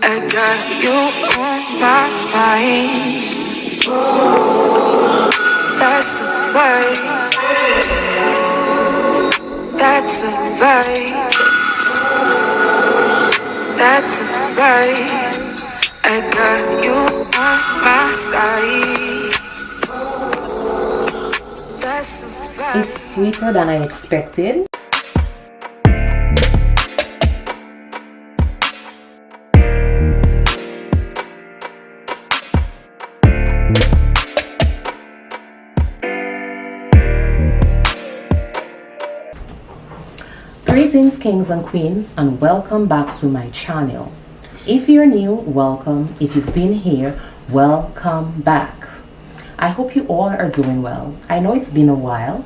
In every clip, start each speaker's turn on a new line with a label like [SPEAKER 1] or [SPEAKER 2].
[SPEAKER 1] I got you on my mind. That's a vibe. That's a vibe. That's a vibe. I got you on my side. That's a vibe.
[SPEAKER 2] It's sweeter than I expected. Greetings kings and queens, and welcome back to my channel. If you're new, welcome. If you've been here, welcome back. I hope you all are doing well. I know it's been a while,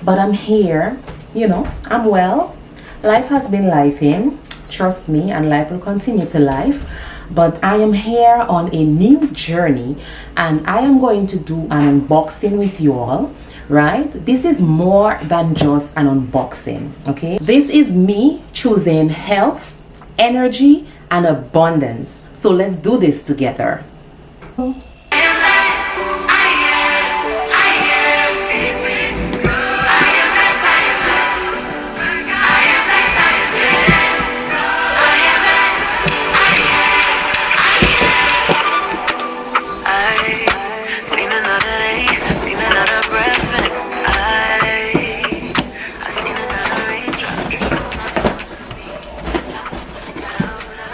[SPEAKER 2] but I'm here. I'm well. Life has been lifing, trust me, and life will continue to life. But I am here on a new journey, and I am going to do an unboxing with you all. Right, this is more than just an unboxing. Okay, this is me choosing health, energy, and abundance. So let's do this together.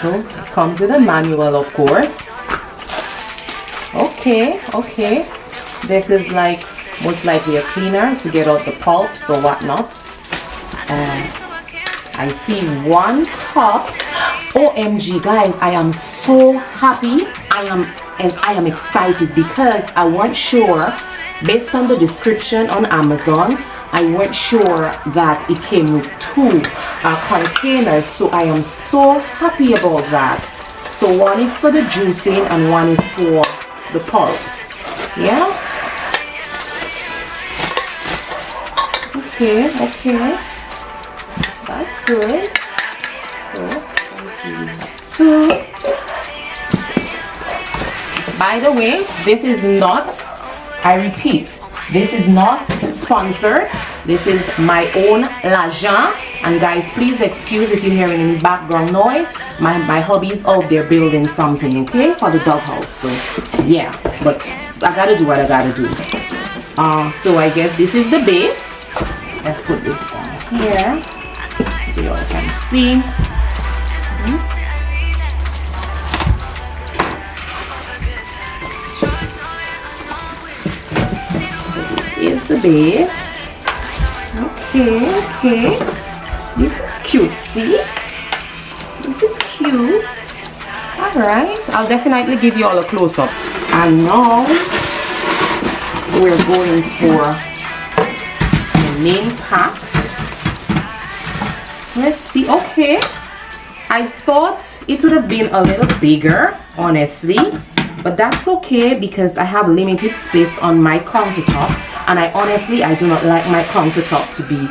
[SPEAKER 2] So it comes with a manual, of course. Okay. This is like most likely a cleaner to get out the pulps or whatnot. And I see one cup. OMG, guys! I am so happy. I am excited because I wasn't sure, based on the description on Amazon, I wasn't sure that it came with two containers, so I am so happy about that. So one is for the juicing and one is for the pulps. Yeah. Okay. That's good. So, by the way, this is not, I repeat, this is not sponsored. This is my own l'argent. And guys, please excuse if you're hearing any background noise. My hubby is out there building something, okay, for the doghouse. So yeah, but I gotta do what I gotta do. So I guess this is the base. Let's put this down here so you all can see. Is the base. Okay. This is cute, see? This is cute. Alright, I'll definitely give you all a close-up. And now we're going for the main pack. Let's see. Okay. I thought it would have been a little bigger, honestly. But that's okay because I have limited space on my countertop, and I do not like my countertop to be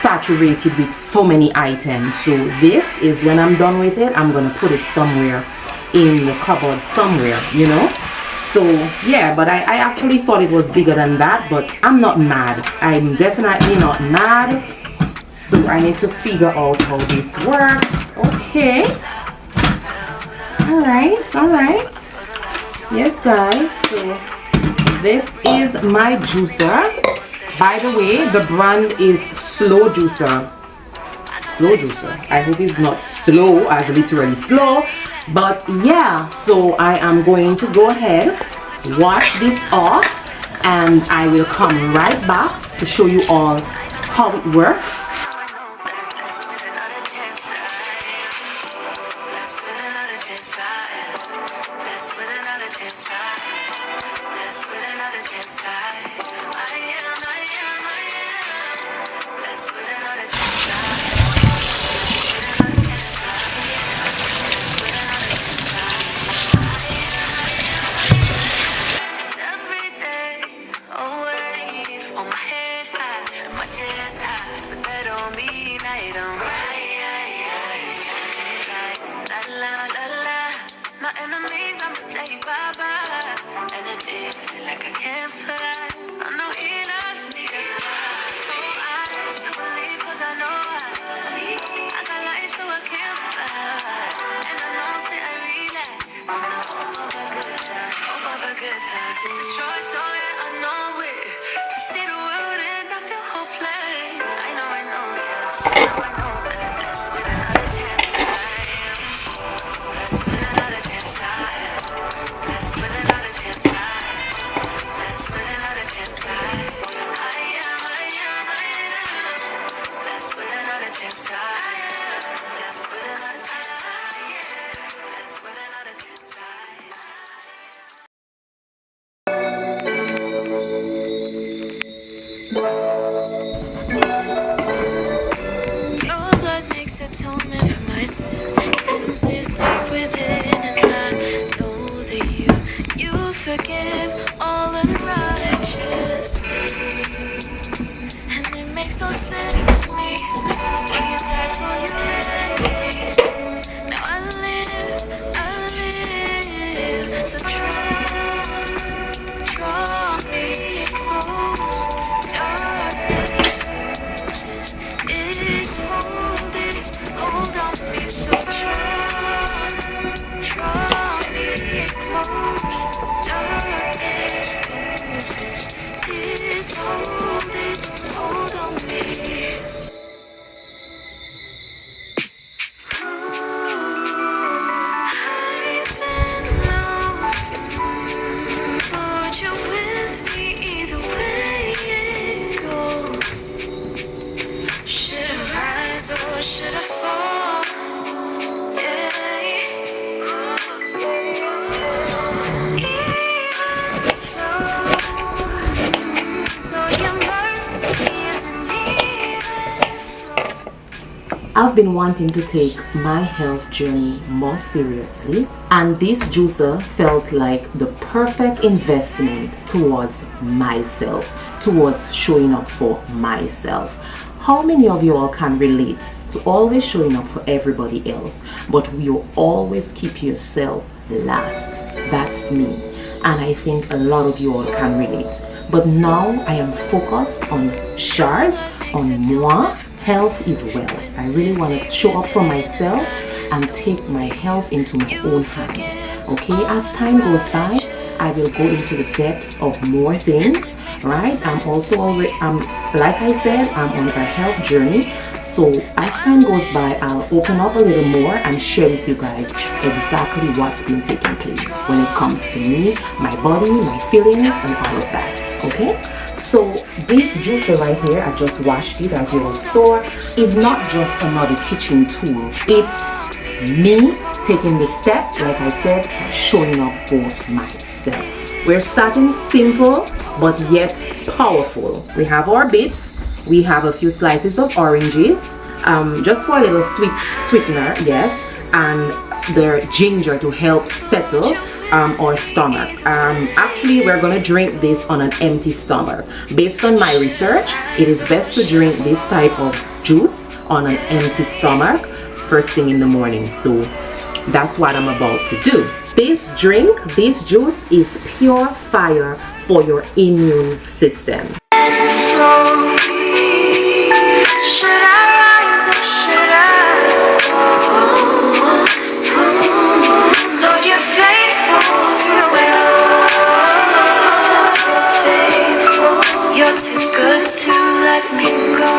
[SPEAKER 2] saturated with so many items. So this is, when I'm done with it, I'm gonna put it somewhere in the cupboard somewhere, So yeah, but I actually thought it was bigger than that, but I'm not mad. I'm definitely not mad. So I need to figure out how this works. Okay. Alright. Yes guys, so this is my juicer. By the way, the brand is Slow Juicer. I hope it's not slow as literally slow, but yeah, so I am going to go ahead, wash this off, and I will come right back to show you all how it works.
[SPEAKER 1] enemies, I'ma say bye-bye. Energy feeling like I can't fly. I know he loves me, that's a lie. So I still believe, cause I know I got life, so I can't fly. And I know, say I relax. When I hope of a good time, hope of a good time. It's a choice, so yeah, I know it. To see the world and not feel hopeless. I know, yes. I know that. Blessed with another chance, I am. Blessed with another chance, I am. Blessed with another chance, I am. Blessed with another chance, I am. Blessed with another chance, I am. Blessed with another chance, I am. Blessed with another chance, I am. Your blood makes atonement for my sin. Cleanses deep within, and I know that you forgive all unrighteousness. And it makes no sense to me when you died for your enemies. Now I live, so draw me close. Darkness loses its hold on me, so draw me close. Darkness loses its hold on me. Highs and lows, Lord, you're with me either way it goes. Should I rise or should I fall? Yeah. Even so, Lord, your mercy isn't even flow.
[SPEAKER 2] I've been wanting to take my health journey more seriously, and this juicer felt like the perfect investment towards myself, towards showing up for myself. How many of you all can relate to always showing up for everybody else, but you always keep yourself last? That's me, and I think a lot of you all can relate. But now I am focused on Sha'z, on moi. Health is wealth. I really want to show up for myself and take my health into my own hands. Okay, as time goes by, I will go into the depths of more things, right? I'm also already, like I said, I'm on a health journey. So as time goes by, I'll open up a little more and share with you guys exactly what's been taking place when it comes to me, my body, my feelings, and all of that. Okay? So this juicer right here, I just washed it as you all saw, is not just another kitchen tool. It's me taking the step, like I said, showing up for myself. We're starting simple, but yet powerful. We have our bits, we have a few slices of oranges, just for a little sweetener, yes, and the ginger to help settle our stomach. Actually, we're gonna drink this on an empty stomach. Based on my research, it is best to drink this type of juice on an empty stomach first thing in the morning. So that's what I'm about to do. This drink, this juice is pure fire for your immune system.
[SPEAKER 1] Should I rise or should I fall? Lord, you're faithful through it all. Jesus, you're faithful. You're too good to let me go.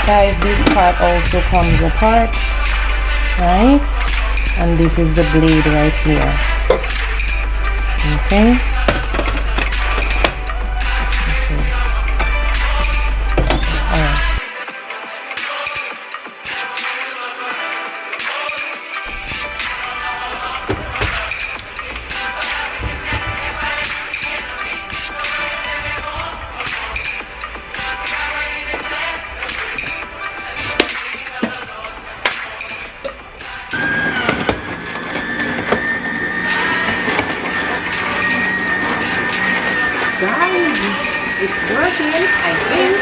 [SPEAKER 2] Guys, this part also comes apart, right? And this is the blade right here. Okay. it's working, I think.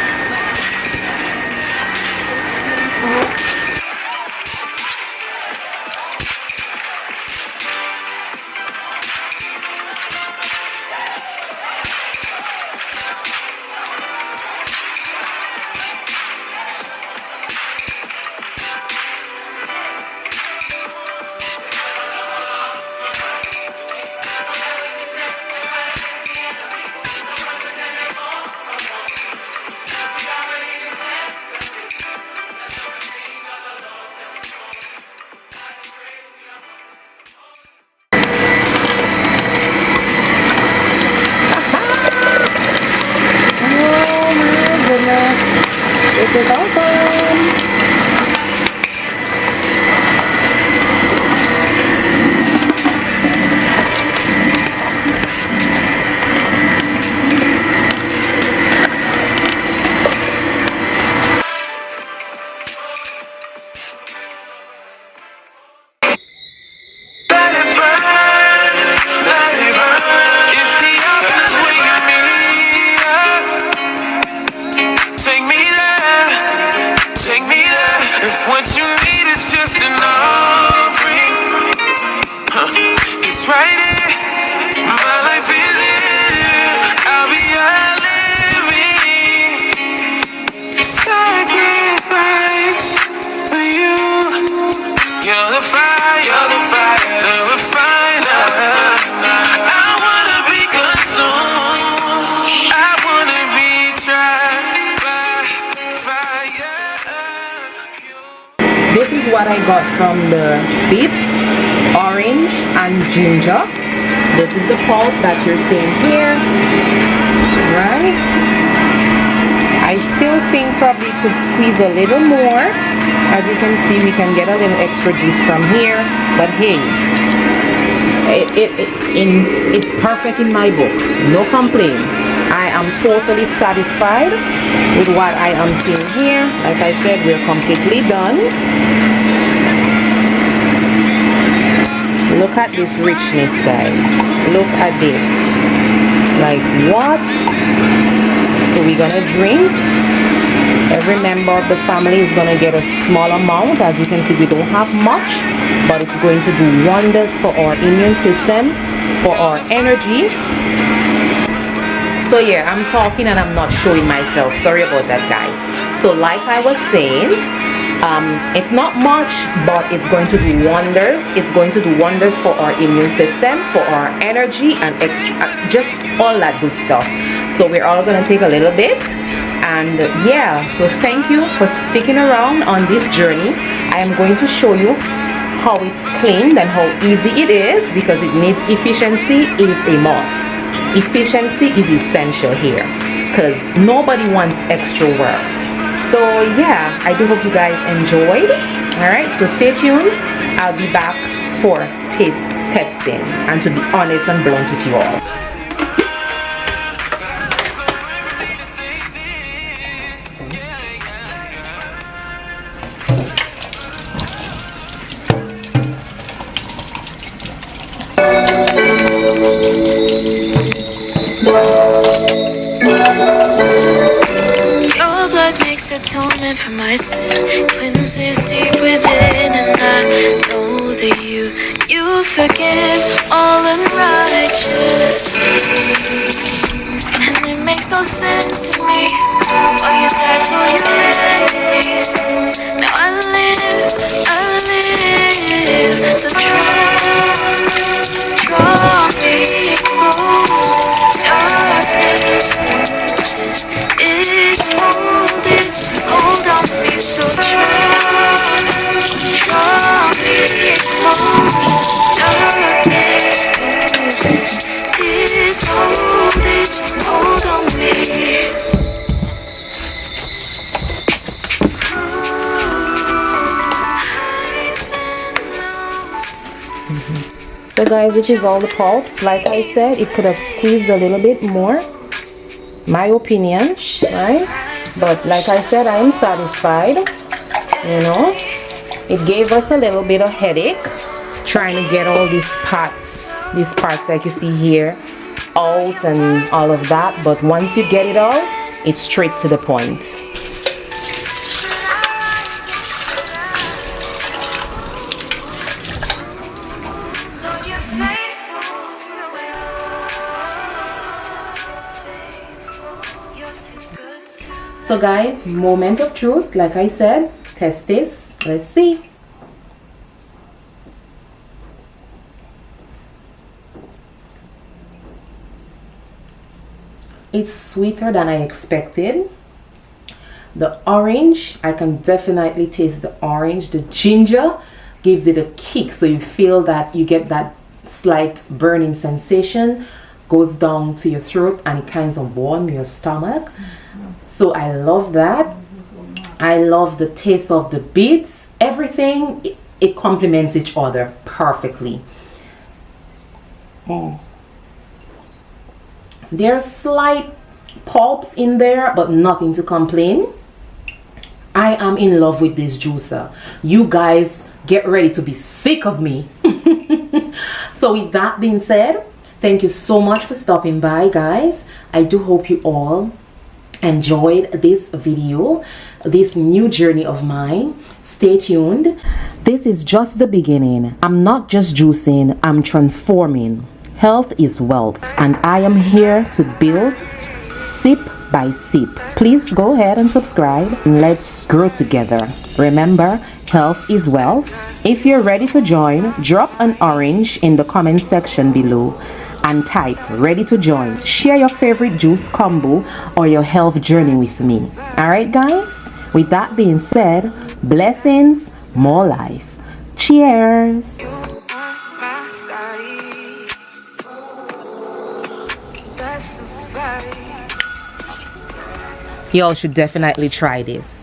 [SPEAKER 2] This is awesome! This is what I got from the beet, orange and ginger. This is the pulp that you're seeing here, right? I still think probably could squeeze a little more. As you can see, we can get a little extra juice from here, but hey, it's perfect in my book. No complaints. I am totally satisfied with what I am seeing here. Like I said, we're completely done. Look at this richness, guys. Look at this. Like what? So we're gonna drink. Every member of the family is gonna get a small amount. As you can see, we don't have much, but it's going to do wonders for our immune system, for our energy. So yeah, I'm talking and I'm not showing myself. Sorry about that, guys. So like I was saying, it's not much, but it's going to do wonders. It's going to do wonders for our immune system, for our energy, and just all that good stuff. So we're all going to take a little bit. And yeah, so thank you for sticking around on this journey. I am going to show you how it's cleaned and how easy it is, because it needs efficiency is a must. Efficiency is essential here because nobody wants extra work. So yeah, I do hope you guys enjoyed. All right, so stay tuned. I'll be back for taste testing and to be honest and blunt with you all.
[SPEAKER 1] Atonement for my sin, cleanses deep within, and I know that you forgive all unrighteousness. And it makes no sense to me why you died for your enemies. Now I live, so draw me close. Darkness loses its hold on me, so draw me close. Darkness loses its hold on me.
[SPEAKER 2] So guys, this is all the pulp. Like I said, it could have squeezed a little bit more, my opinion, right? But like I said, I am satisfied. You know, it gave us a little bit of headache trying to get all these parts like you see here out and all of that, but once you get it all, it's straight to the point. So guys, moment of truth, like I said, test this. Let's see. It's sweeter than I expected. The orange, I can definitely taste the orange. The ginger gives it a kick, so you feel that you get that slight burning sensation, goes down to your throat, and it kind of warms your stomach. So I love that. I love the taste of the beets. Everything, it complements each other perfectly. There's slight pulps in there, but nothing to complain. I am in love with this juicer. You guys get ready to be sick of me. So with that being said, thank you so much for stopping by, guys. I do hope you all enjoyed this video, this new journey of mine. Stay tuned. This is just the beginning. I'm not just juicing, I'm transforming. Health is wealth, and I am here to build sip by sip. Please go ahead and subscribe, and let's grow together. Remember, health is wealth. If you're ready to join, drop an orange in the comment section below and type ready to join. Share your favorite juice combo or your health journey with me. Alright guys, with that being said, blessings, more life. Cheers. Y'all should definitely try this.